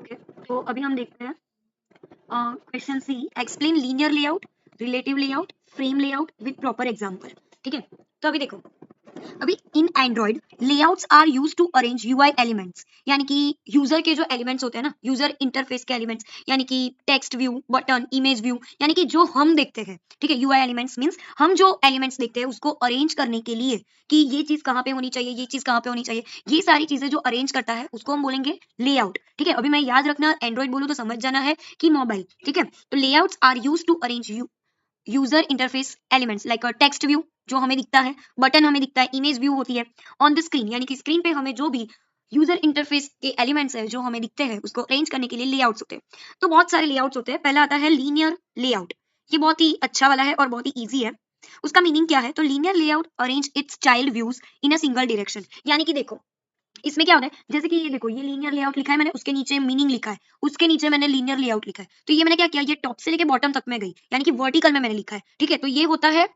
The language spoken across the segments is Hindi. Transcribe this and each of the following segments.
ओके, तो अभी हम देखते हैं question C, explain linear layout, relative layout, frame layout with proper example. ठीक है, तो अभी देखो, अभी in Android layouts are use to arrange UI elements, यानी कि यूजर के जो एलिमेंट्स होते हैं ना, यूजर इंटरफेस के एलिमेंट्स, यानी कि text view, button, image view, यानी कि जो हम देखते हैं। ठीक है, यूआई एलिमेंट्स मींस हम जो एलिमेंट्स देखते हैं उसको अरेंज करने के लिए कि ये चीज कहाँ पे होनी चाहिए, ये चीज कहाँ पे होनी चाहिए, ये सारी चीजें जो अरेंज करता है उसको हम बोलेंगे लेआउट। ठीक है, अभी मैं याद रखना, एंड्रॉइड बोलूँ तो समझ जाना है कि मोबाइल। ठीक है, तो layouts are use to arrange user interface elements like text view जो हमें दिखता है, बटन हमें दिखता है, इमेज व्यू होती है ऑन द स्क्रीन, यानी कि स्क्रीन पे हमें जो भी यूजर इंटरफेस के एलिमेंट्स है जो हमें दिखते हैं उसको अरेंज करने के लिए लेआउट्स होते हैं। तो बहुत सारे लेआउट्स होते हैं, पहला आता है लीनियर लेआउट। ये बहुत ही अच्छा वाला है और बहुत ही ईजी है। उसका मीनिंग क्या है, तो linear layout arrange it's child views in a single direction, यानी कि देखो इसमें क्या होता है, जैसे कि ये देखो, ये लीनियर लेआउट लिखा है मैंने, उसके नीचे मीनिंग लिखा है, उसके नीचे मैंने लीनियर लेआउट लिखा है, तो ये मैंने क्या किया, ये टॉप से लेके बॉटम तक में गई, यानी कि वर्टिकल में मैंने लिखा है। ठीक है, तो ये होता है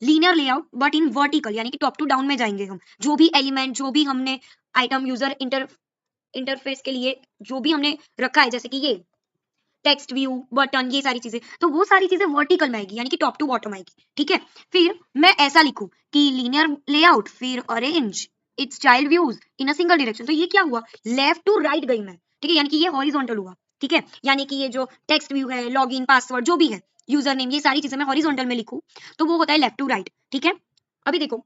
linear layout but in vertical, यानी कि टॉप टू डाउन में जाएंगे हम, जो भी एलिमेंट, जो भी हमने आइटम यूजर इंटरफेस के लिए जो भी हमने रखा है, जैसे कि ये टेक्स्ट व्यू, बटन, ये सारी चीजें, तो वो सारी चीजें वर्टिकल में आएगी, यानी कि टॉप टू बॉटम आएगी। ठीक है, फिर मैं ऐसा लिखूं कि लीनियर लेआउट फिर arrange it's child views in a single direction, तो ये क्या हुआ, लेफ्ट टू राइट गई मैं। ठीक है, यानी कि ये हॉरिजॉन्टल हुआ। ठीक है, यानी कि ये जो टेक्स्ट व्यू है, लॉगिन, पासवर्ड, जो भी है, यूजर नेम, ये सारी चीजें मैं हॉरिजॉन्टल में लिखूं तो वो होता है लेफ्ट टू राइट। ठीक है, अभी देखो,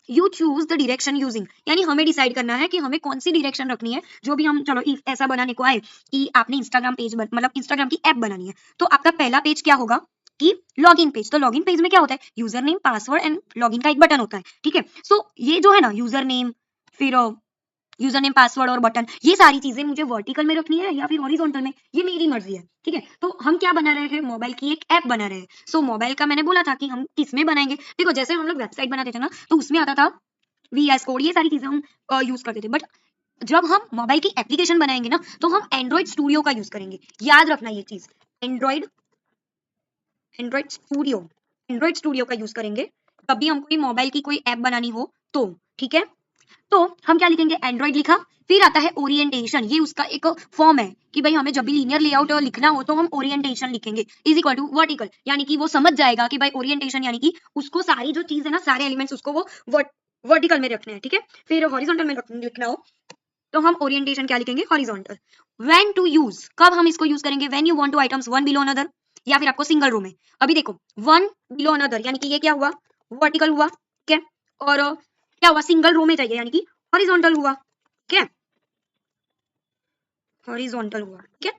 you choose the direction using, यानी हमें डिसाइड करना है कि हमें कौन सी डायरेक्शन रखनी है। जो भी हम, चलो ऐसा बनाने को आए कि आपने इंस्टाग्राम पेज मतलब इंस्टाग्राम की ऐप बनानी है, तो आपका पहला पेज क्या होगा कि लॉगिन पेज। तो लॉगिन पेज में क्या होता है, user name, password and login का एक बटन होता है। ठीक है, सो ये जो है ना, यूजर नेम, फिर यूजर नेम, पासवर्ड और बटन, ये सारी चीजें मुझे वर्टिकल में रखनी है या फिर हॉरिजॉन्टल में, ये मेरी मर्जी है। ठीक है, तो हम क्या बना रहे हैं, मोबाइल की एक ऐप बना रहे हैं। सो मोबाइल का मैंने बोला था कि हम किस में बनाएंगे, देखो जैसे हम लोग वेबसाइट बनाते थे ना, तो उसमें आता था वीएस कोड, ये सारी चीजें हम यूज करते थे। बट जब हम मोबाइल की एप्लीकेशन बनाएंगे ना, तो हम एंड्रॉइड स्टूडियो का यूज करेंगे। याद रखना ये चीज, Android Android studio Android studio का यूज करेंगे कभी हमको कोई मोबाइल की कोई ऐप बनानी हो तो। ठीक है, तो हम क्या लिखेंगे, एंड्रॉइड लिखा, फिर आता है ओरिएंटेशन, ये उसका एक फॉर्म है कि भाई हमें जब भी लीनियर लेआउट लिखना हो तो हम ओरिएंटेशन लिखेंगे, इज इक्वल टू वर्टिकल, यानी कि वो समझ जाएगा कि भाई ओरिएंटेशन यानी कि उसको सारी जो चीज है ना, सारे एलिमेंट्स उसको वो वर्टिकल में रखने हैं। ठीक है, फिर हॉरिजॉन्टल में लिखना हो तो हम ओरिएंटेशन क्या लिखेंगे, हॉरिजॉन्टल। व्हेन टू यूज, कब हम इसको यूज करेंगे, when you want to items one below another, या फिर आपको सिंगल रो में। अभी देखो, वन बिलो अनदर यानी कि ये क्या हुआ, वर्टिकल हुआ। ठीक है, और क्या हुआ, सिंगल रो में चाहिए यानी कि हॉरिजॉन्टल हुआ। ठीक है, हॉरिजॉन्टल हुआ। ठीक है,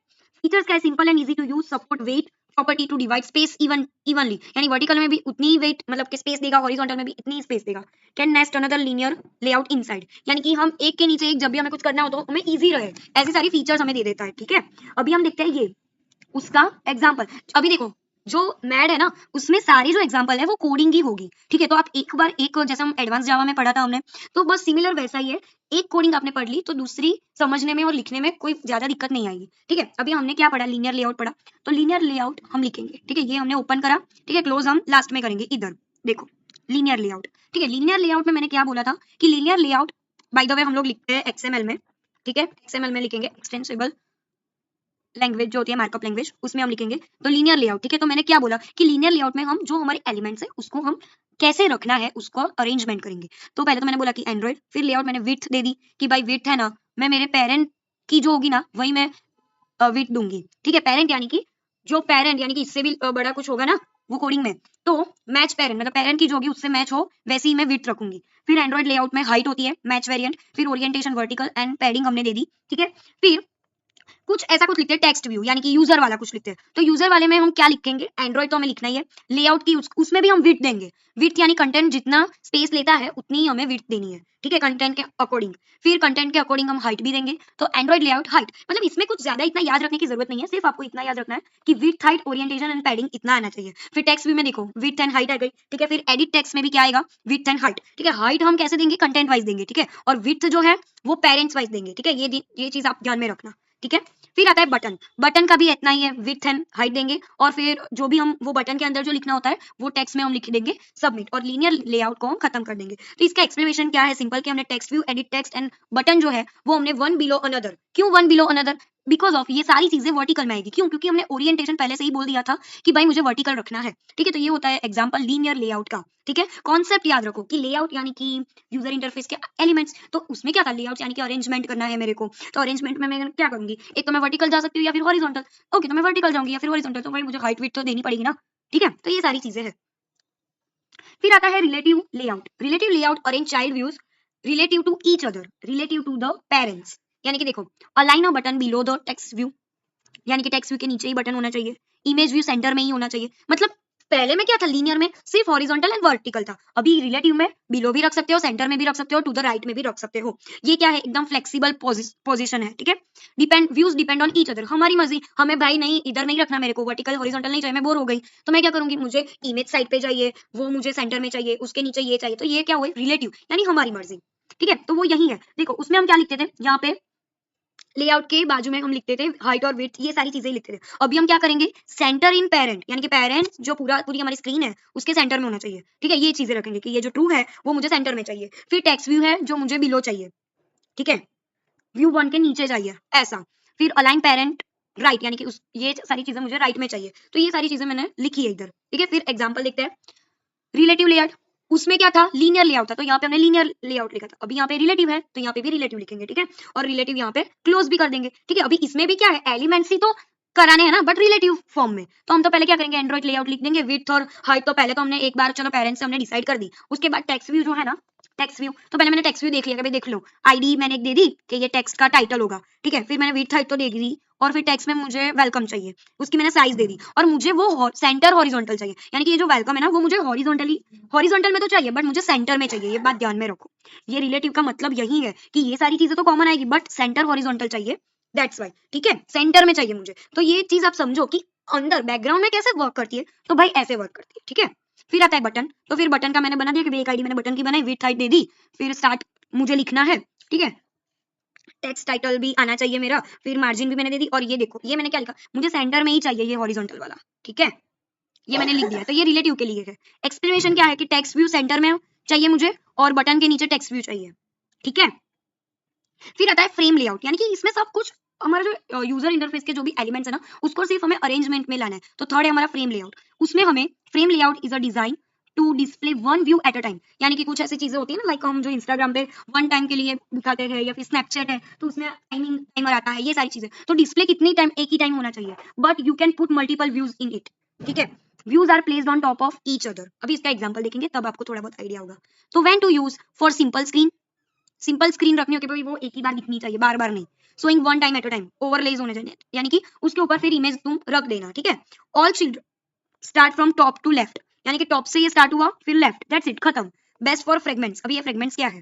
फीचर्स क्या है, simple and easy to use, support weight property to divide space evenly, यानी वर्टिकल में भी उतनी ही वेट मतलब के स्पेस देगा, हॉरिजॉन्टल में भी इतनी ही स्पेस देगा। Can nest another linear layout inside, यानी कि हम एक के नीचे एक जब भी हमें कुछ करना हो तो हमें इजी रहे, ऐसी सारी फीचर्स हमें दे देता है। ठीक है, अभी हम देखते हैं ये उसका एग्जाम्पल। अभी देखो, जो मैड है ना, उसमें सारी जो एग्जाम्पल है वो कोडिंग की होगी। ठीक है, तो आप एक बार एक, जैसे हम एडवांस जावा में पढ़ा था हमने, तो बस सिमिलर वैसा ही है, एक कोडिंग आपने पढ़ ली तो दूसरी समझने में और लिखने में कोई ज्यादा दिक्कत नहीं आएगी। ठीक है, अभी हमने क्या पढ़ा, लीनियर लेआउट पढ़ा, तो लीनियर लेआउट हम लिखेंगे। ठीक है, ये हमने ओपन करा, ठीक है, क्लोज हम लास्ट में करेंगे। इधर देखो, लीनियर लेआउट। ठीक है, लीनियर लेआउट में मैंने क्या बोला था कि linear layout, by the way हम लोग लिखते हैं एक्सएमएल में। ठीक है, एक्सएमएल में लिखेंगे, एक्सटेंसिबल लैंग्वेज जो होती है, मार्कअप लैंग्वेज, उसमें हम लिखेंगे तो लीनियर लेआउट। ठीक है, तो मैंने क्या बोला कि लीनियर लेआउट में हम जो हमारे एलिमेंट्स है उसको हम कैसे रखना है उसको अरेंजमेंट करेंगे। तो पहले तो मैंने बोला कि एंड्रॉइड, फिर लेआउट मैंने विड्थ दे दी कि भाई विड्थ है ना, मैं मेरे पेरेंट की जो होगी ना वही मैं विड्थ दूंगी। ठीक है, पेरेंट यानी कि जो पेरेंट यानी कि इससे भी बड़ा कुछ होगा ना वो कोडिंग में, तो मैच पेरेंट मतलब पेरेंट की जो होगी उससे मैच हो वैसे ही मैं विड्थ रखूंगी। फिर एंड्रॉइड लेआउट में हाइट होती है, मैच वेरिएंट, फिर ओरिएंटेशन वर्टिकल एंड पैडिंग हमने दे दी। ठीक है, फिर कुछ ऐसा कुछ लिखते हैं टेक्स्ट व्यू, यानी कि यूजर वाला कुछ लिखते हैं, तो यूजर वाले में हम क्या लिखेंगे, एंड्रॉइड तो हमें लिखना ही है, लेआउट की उसमें भी हम विड्थ देंगे। विड्थ यानी कंटेंट जितना स्पेस लेता है उतनी ही हमें विड्थ देनी है। ठीक है, कंटेंट के अकॉर्डिंग, फिर कंटेंट के अकॉर्डिंग हम हाइट भी देंगे। तो एंड्रॉइड लेआउट हाइट, मतलब इसमें कुछ ज्यादा इतना याद रखने की जरूरत नहीं है, सिर्फ आपको इतना याद रखना है कि width, height, orientation and padding इतना आना चाहिए। फिर टेक्स्ट व्यू में देखो विड्थ एंड हाइट आ गई। ठीक है, फिर एडिट टेक्स्ट में भी क्या आएगा, विड्थ एंड हाइट। ठीक है, हाइट हम कैसे देंगे, कंटेंट वाइज देंगे। ठीक है, और विड्थ जो है वो पेरेंट्स वाइज देंगे। ठीक है, ये चीज आप ध्यान में रखना। ठीक है, फिर आता है बटन, बटन का भी इतना ही है, विड्थ एंड हाइट देंगे, और फिर जो भी हम वो बटन के अंदर जो लिखना होता है वो टेक्स्ट में हम लिख देंगे सबमिट, और लीनियर लेआउट को हम खत्म कर देंगे। तो इसका एक्सप्लेनेशन क्या है, सिंपल कि हमने text view, edit text and button जो है वो हमने वन बिलो अनदर, क्यों one below another, because of ये सारी चीजें वर्टिकल में आएगी। क्यों? क्योंकि हमने ओरिएंटेशन पहले से ही बोल दिया था कि भाई मुझे वर्टिकल रखना है, ठीक है। तो ये होता है एग्जांपल लीनियर लेआउट का, ठीक है। कॉन्सेप्ट याद रखो कि लेआउट यानी कि यूजर इंटरफेस के एलिमेंट्स, तो उसमें क्या था, लेआउट यानी कि अरेंजमेंट करना है मेरे को। तो अरेंजमेंट में मैं क्या करूंगी, एक तो मैं वर्टिकल जा सकती हूँ या फिर हॉरिजॉन्टल। ओके, तो मैं वर्टिकल जाऊंगी या फिर हॉरिजॉन्टल, तो भाई मुझे हाइट विड्थ तो देनी पड़ेगी ना, ठीक है। तो ये सारी चीजें हैं। फिर आता है relative layout. Relative layout arrange child views relative to each other, relative to the parents. यानी कि देखो, align a button below the text view, यानी कि टेक्स्ट व्यू के नीचे ही बटन होना चाहिए, इमेज व्यू सेंटर में ही होना चाहिए। मतलब पहले में क्या था, लीनियर में सिर्फ हॉरिजॉन्टल एंड वर्टिकल था। अभी रिलेटिव में बिलो भी रख सकते हो, सेंटर में भी रख सकते हो, टू द राइट में भी रख सकते हो। ये क्या है, एकदम फ्लेक्सिबल पोजीशन है, ठीक है। Depend views depend on each other, हमारी मर्जी। हमें भाई नहीं, इधर नहीं रखना, मेरे को वर्टिकल हॉरिजॉन्टल नहीं चाहिए, मैं बोर हो गई, तो मैं क्या करूंगी, मुझे इमेज साइड पे चाहिए, वो मुझे सेंटर में चाहिए, उसके नीचे ये चाहिए। तो ये क्या हुआ, रिलेटिव यानी हमारी मर्जी, ठीक है। तो वो यही है। देखो उसमें हम क्या लिखते थे, यहाँ पे लेआउट के बाजू में हम लिखते थे हाइट और विड्थ, ये सारी चीजें लिखते थे। अभी हम क्या करेंगे, सेंटर इन पेरेंट, यानी कि पेरेंट जो पूरी हमारी स्क्रीन है उसके सेंटर में होना चाहिए, ठीक है। ये चीजें रखेंगे कि ये जो ट्रू है वो मुझे सेंटर में चाहिए। फिर टेक्स्ट व्यू है जो मुझे बिलो चाहिए, ठीक है, व्यू वन के नीचे चाहिए, ऐसा। फिर अलाइन पेरेंट राइट, यानी कि उस ये सारी चीजें मुझे राइट में चाहिए। तो ये सारी चीजें मैंने लिखी है इधर, ठीक है। फिर एग्जाम्पल देखते हैं। रिलेटिव लेआउट, उसमें क्या था, लीनियर लेआउट था, तो यहाँ पे हमने लीनियर लेआउट लिखा था। अभी यहाँ पे रिलेटिव है तो यहाँ पे भी रिलेटिव लिखेंगे, ठीक है। और रिलेटिव यहाँ पे क्लोज भी कर देंगे, ठीक है। अभी इसमें भी क्या है, एलिमेंट्स ही तो कराने हैं ना, बट रिलेटिव फॉर्म में। तो हम तो पहले क्या करेंगे, एंड्रॉइड लेआउट लिख देंगे, विड्थ और हाइट तो पहले तो हमने एक बार चलो पेरेंट्स से हमने डिसाइड कर दी। उसके बाद टेक्स्ट व्यू जो है ना, टेक्स्ट व्यू तो पहले मैंने टेक्स्ट व्यू देख लिया कि भाई देख लो, आईडी मैंने एक दे दी कि ये टेक्स्ट का टाइटल होगा, ठीक है। फिर मैंने विड्थ हाइट तो दे दी, और फिर टेक्स्ट में मुझे वेलकम चाहिए, उसकी मैंने साइज दे दी, और मुझे वो सेंटर हॉरिजॉन्टल चाहिए। यानी कि ये जो वेलकम है ना, वो मुझे हॉरिजॉन्टली, हॉरिजॉन्टल में तो चाहिए बट मुझे सेंटर में चाहिए, ये बात ध्यान में रखो। ये रिलेटिव का मतलब यही है कि ये सारी चीजें तो कॉमन आएगी बट सेंटर हॉरिजॉन्टल चाहिए, दैट्स वाई, ठीक है। सेंटर में चाहिए मुझे। तो ये चीज आप समझो कि अंदर बैकग्राउंड में कैसे वर्क करती है, तो भाई ऐसे वर्क करती है, ठीक है। फिर आता है बटन, तो फिर बटन का मैंने बना दिया कि एक आईडी मैंने बटन की बनाई, विड्थ हाइट दे दी, फिर स्टार्ट मुझे लिखना है, ठीक है। टेक्स्ट टाइटल भी आना चाहिए मेरा, फिर मार्जिन भी मैंने दे दी, और ये देखो ये मैंने क्या लिखा, मुझे सेंटर में ही चाहिए ये हॉरिजॉन्टल वाला, ठीक है। ये मैंने लिख दिया। तो ये रिलेटिव के लिए है। एक्सप्लेनेशन क्या है कि टेक्स्ट व्यू सेंटर में चाहिए मुझे, और बटन के नीचे टेक्स्ट व्यू चाहिए, ठीक है। फिर आता है फ्रेम लेआउट, यानी कि इसमें सब कुछ हमारा जो यूजर इंटरफेस के जो भी एलिमेंट्स है ना, उसको सिर्फ हमें अरेंजमेंट में लाना है। तो थर्ड है हमारा फ्रेम लेआउट। उसमें हमें frame layout is a design to display one view at a time, यानी कि कुछ ऐसी चीजें होती है ना, लाइक हम जो इंस्टाग्राम पे वन टाइम के लिए दिखाते हैं, या फिर स्नैपचैट है तो उसमें टाइमिंग टाइमर आता है, ये सारी चीजें। तो डिस्प्ले कितनी टाइम, एक ही टाइम होना चाहिए, but you can put multiple views in it, ठीक है। Views are placed on top of each other. अभी इसका एग्जांपल देखेंगे तब आपको थोड़ा बहुत आइडिया होगा। तो when to use, for simple screen, simple screen रखनी होगी भाई, वो एक ही बार दिखनी चाहिए, बार बार नहीं। Showing one time at a time, overlays होने चाहिए, यानी कि उसके ऊपर फिर इमेज तुम रख देना, ठीक है। All children start from top to left, यानी कि टॉप से ये स्टार्ट हुआ फिर लेफ्ट, दैट्स इट, खत्म। Best for fragments. अभी ये फ्रेगमेंट्स क्या है,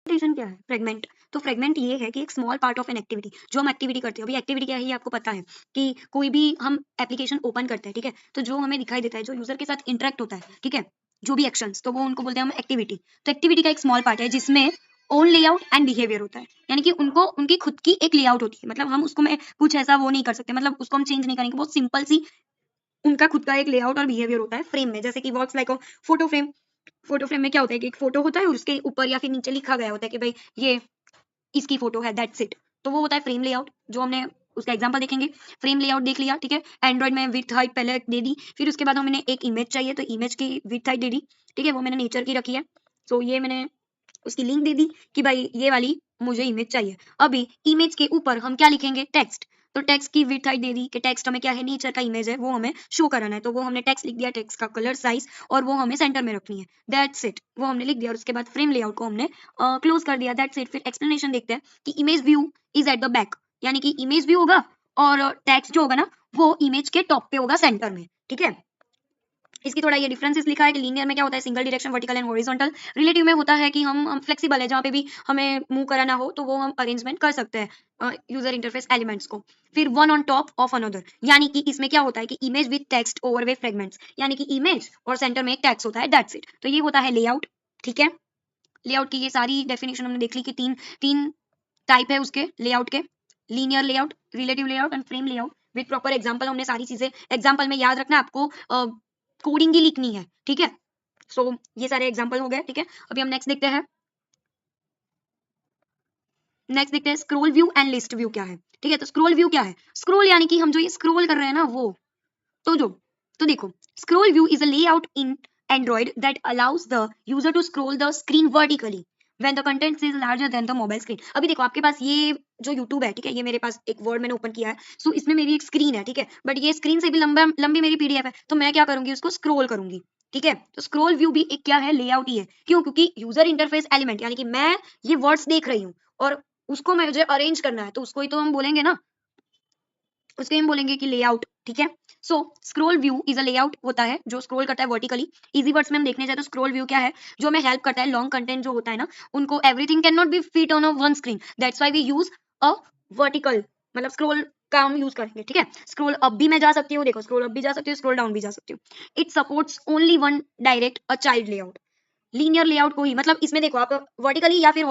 क्या है फ्रेगमेंट, तो फ्रेगमेंट ये है कि एक small part of an activity, जो हम एक्टिविटी करते हैं। अभी एक्टिविटी क्या है ये आपको पता है कि कोई भी हम एप्लीकेशन ओपन करते हैं, ठीक है, तो जो हमें दिखाई देता है, जो यूजर के साथ इंटरेक्ट होता है, ठीक है, जो भी एक्शंस, तो वो उनको बोलते हैं हम एक्टिविटी। तो एक्टिविटी का एक स्मॉल पार्ट है जिसमें ओन लेआउट एंड बिहेवियर होता है, यानी कि उनको उनकी खुद की एक लेआउट होती है। मतलब हम उसको में कुछ ऐसा वो नहीं कर सकते, मतलब उसको हम चेंज नहीं करेंगे, बहुत सिंपल सी उनका खुद का एक लेआउट और बिहेवियर होता है फ्रेम में। जैसे कि वर्क्स लाइक अ फोटो फ्रेम। फोटो फ्रेम में क्या होता है कि एक फोटो होता है और उसके ऊपर या फिर नीचे लिखा गया होता है कि भाई ये इसकी फोटो है, दैट्स इट। तो वो होता है फ्रेम लेआउट, जो हमने उसका एग्जांपल देखेंगे। फ्रेम लेआउट देख लिया, ठीक है। एंड्रॉइड में विड्थ हाइट पहले दे दी, फिर उसके बाद हमें एक इमेज चाहिए तो इमेज की विड्थ हाइट दे दी, ठीक है, वो मैंने नेचर की रखी है। सो ये मैंने उसकी लिंक दे दी कि भाई ये वाली मुझे इमेज चाहिए। अभी इमेज के ऊपर हम क्या लिखेंगे, टेक्स्ट। तो टेक्स्ट की विड्थ हाइट दे दी कि टेक्स्ट हमें क्या है, नेचर का इमेज है, वो हमें शो कराना है, तो वो हमने टेक्स्ट लिख दिया, टेक्स्ट का कलर साइज, और वो हमें सेंटर में रखनी है, दैट्स इट, वो हमने लिख दिया। और उसके बाद फ्रेम लेआउट को हमने क्लोज कर दिया, दैट्स इट। फिर एक्सप्लेनेशन देखते हैं कि image view is at the back, यानी कि इमेज व्यू होगा और टेक्स्ट जो होगा ना वो इमेज के टॉप पे होगा, सेंटर में, ठीक है। इसकी थोड़ा ये डिफरेंसेस लिखा है कि लीनियर में क्या होता है, single direction, vertical and horizontal. Relative में होता है कि हम फ्लेक्सिबल है, जहाँ पे भी हमें मूव कराना हो तो वो हम अरेंजमेंट कर सकते हैं यूजर इंटरफेस एलिमेंट्स को। फिर one on top of another, यानी कि इसमें क्या होता है कि इमेज विद टेक्स्ट ओवरवे फ्रेगमेंट्स, यानी कि इमेज और सेंटर में एक टेक्स्ट होता है, दैट्स इट। तो ये होता है लेआउट, ठीक है। लेआउट की ये सारी डेफिनेशन हमने देख ली कि तीन तीन टाइप है उसके लेआउट के, linear layout, relative layout and frame layout. With proper example हमने सारी चीजें एग्जांपल में याद रखना आपको, कोडिंग ही लिखनी है, ठीक है। ये सारे एग्जांपल हो गए, ठीक है। अभी हम नेक्स्ट देखते हैं। नेक्स्ट देखते हैं scroll view and list view क्या है। ठीक है, तो स्क्रॉल व्यू क्या है, स्क्रॉल यानी कि हम जो ये स्क्रॉल कर रहे हैं ना वो, तो देखो scroll view is a layout in Android that allows the user to scroll the screen vertically when the content is larger than the mobile screen. अभी देखो आपके पास ये जो यूट्यूब है, ठीक है, ये मेरे पास एक वर्ड मैंने ओपन किया है, सो इसमें मेरी एक स्क्रीन है, ठीक है, बट ये स्क्रीन से भी लंबी मेरी पीडीएफ है, तो मैं क्या करूंगी, उसको स्क्रॉल करूंगी। ठीक है, तो स्क्रॉल व्यू भी एक क्या है, लेआउट ही है। क्यों? क्योंकि यूजर इंटरफेस एलिमेंट यानी कि मैं ये वर्ड्स देख रही हूँ और उसको मुझे अरेंज करना है, तो उसको ही तो हम बोलेंगे ना, उसके हम बोलेंगे कि लेआउट। ठीक है, so scroll view is a layout होता है जो स्क्रॉल करता है वर्टिकली। इजी वर्ड्स में हम देखने जाए तो स्क्रॉल व्यू क्या है, जो हमें हेल्प करता है लॉन्ग कंटेंट जो होता है ना, उनको everything can not be fit on a one screen, that's why we use a vertical, मतलब स्क्रॉल का हम यूज करेंगे। ठीक है, स्क्रॉल अप भी मैं जा सकती हूँ, देखो स्क्रॉल अप भी जा सकती हूँ, स्क्रॉल डाउन भी जा सकती हूँ। It supports only one direct a child layout, linear layout को ही, मतलब इसमें देखो आप वर्टिकली या फिर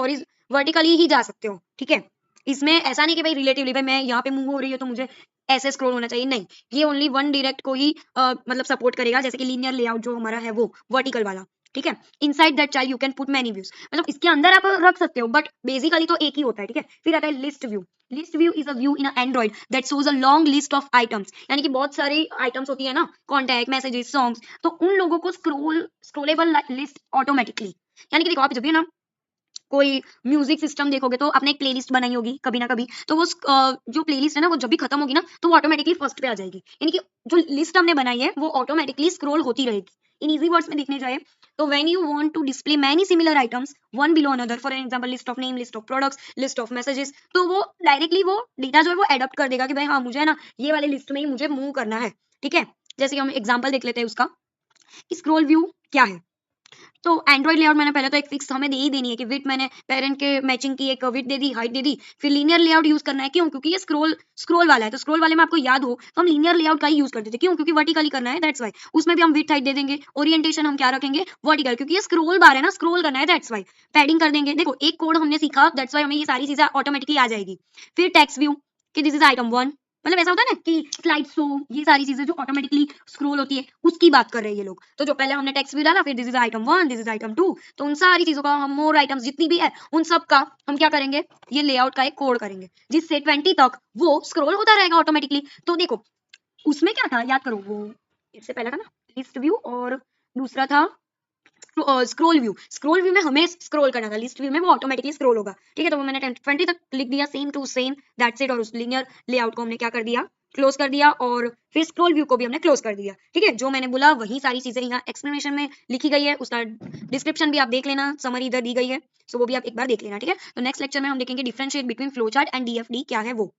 वर्टिकली ही जा सकते हो। ठीक है, इसमें ऐसा नहीं कि भाई रिलेटिवली भाई मैं यहाँ पे मूव हो रही है तो मुझे ऐसे स्क्रॉल होना चाहिए, नहीं, ये ओनली वन डायरेक्ट को ही मतलब सपोर्ट करेगा, जैसे कि लीनियर लेआउट जो हमारा है वो वर्टिकल वाला। ठीक है, inside that child you can put many views, मतलब इसके अंदर आप रख सकते हो, बट बेसिकली तो एक ही होता है। ठीक है, फिर आता है list view. List view is a view in Android that shows a long list of items, यानी कि बहुत सारे आइटम्स होती है ना, कॉन्टैक्ट, मैसेजेस, सॉन्ग्स, तो उन लोगों को स्क्रोलेबल लिस्ट ऑटोमेटिकली, यानी कि देखो आप जब भी ना कोई म्यूजिक सिस्टम देखोगे तो आपने एक प्लेलिस्ट बनाई होगी कभी ना कभी, तो वो जो प्लेलिस्ट है ना वो जब भी खत्म होगी ना तो वो ऑटोमेटिकली फर्स्ट पे आ जाएगी, यानी कि जो लिस्ट हमने बनाई है वो ऑटोमेटिकली स्क्रॉल होती रहेगी। इन इजी वर्ड्स में देखने जाए तो when you want to display many similar items one below another, for example list of name, list of products, list of messages, तो वो डायरेक्टली वो डेटा जो है वो एडप्ट कर देगा कि भाई हाँ मुझे है ना ये वाले लिस्ट में ही मुझे मूव करना है। ठीक है, जैसे कि हम एग्जांपल देख लेते हैं उसका, स्क्रॉल व्यू क्या है। तो एंड्रॉइड लेआउट मैंने पहले तो एक फिक्स हमें दे ही देनी है कि विड्थ मैंने पेरेंट के मैचिंग की एक विड्थ दे दी, हाइट दे दी, फिर लीनियर लेआउट यूज करना है। क्यों? क्योंकि ये स्क्रॉल वाला है, तो स्क्रॉल वाले में आपको याद हो तो हम लीनियर लेआउट का ही यूज करते थे। क्यों? क्योंकि वर्टिकली करना है, दैट्स वाई। उसमें भी हम विड्थ हाइट दे देंगे, ओरिएंटेशन हम क्या रखेंगे, वर्टिकल, क्योंकि ये स्क्रॉल बार है ना, स्क्रॉल करना है, दैट्स वाई। पैडिंग कर देंगे, देखो एक कोड हमने सीखा, दैट्स वाई हमें ये सारी चीजें ऑटोमेटिकली आ जाएगी। फिर टेक्स्ट व्यू कि दिस इज आइटम 1, मतलब ऐसा होता है ना कि स्लाइड शो, ये सारी चीजें जो ऑटोमेटिकली स्क्रॉल होती है उसकी बात कर रहे हैं ये लोग। तो जो पहले हमने टेक्स्ट व्यू डाला, फिर this is item 1, this is item 2, तो उन सारी चीजों का हम मोर आइटम्स जितनी भी है उन सब का हम क्या करेंगे, ये लेआउट का एक कोड करेंगे जिससे 20 तक वो स्क्रॉल होता रहेगा ऑटोमेटिकली। तो देखो उसमें क्या था, याद करो, वो इससे पहले था ना लिस्ट व्यू और दूसरा था स्क्रॉल व्यू में हमें स्क्रॉल करना था, लिस्ट व्यू में वो ऑटोमेटिकली स्क्रॉल होगा। ठीक है, तो वो मैंने 20 तक लिख दिया, same to same, that's it. और उस लीनियर लेआउट को हमने क्या कर दिया, क्लोज कर दिया, और फिर स्क्रॉल व्यू को भी हमने क्लोज कर दिया। ठीक है, जो मैंने बोला वही सारी चीजें यहाँ एक्सप्लेनेशन में लिखी गई है, उसका डिस्क्रिप्शन भी आप देख लेना, समरी इधर दी गई है, सो वो भी आप एक बार देख लेना। ठीक है, तो नेक्स्ट लेक्चर में हम देखेंगे differentiate between flow chart and DFD क्या है वो।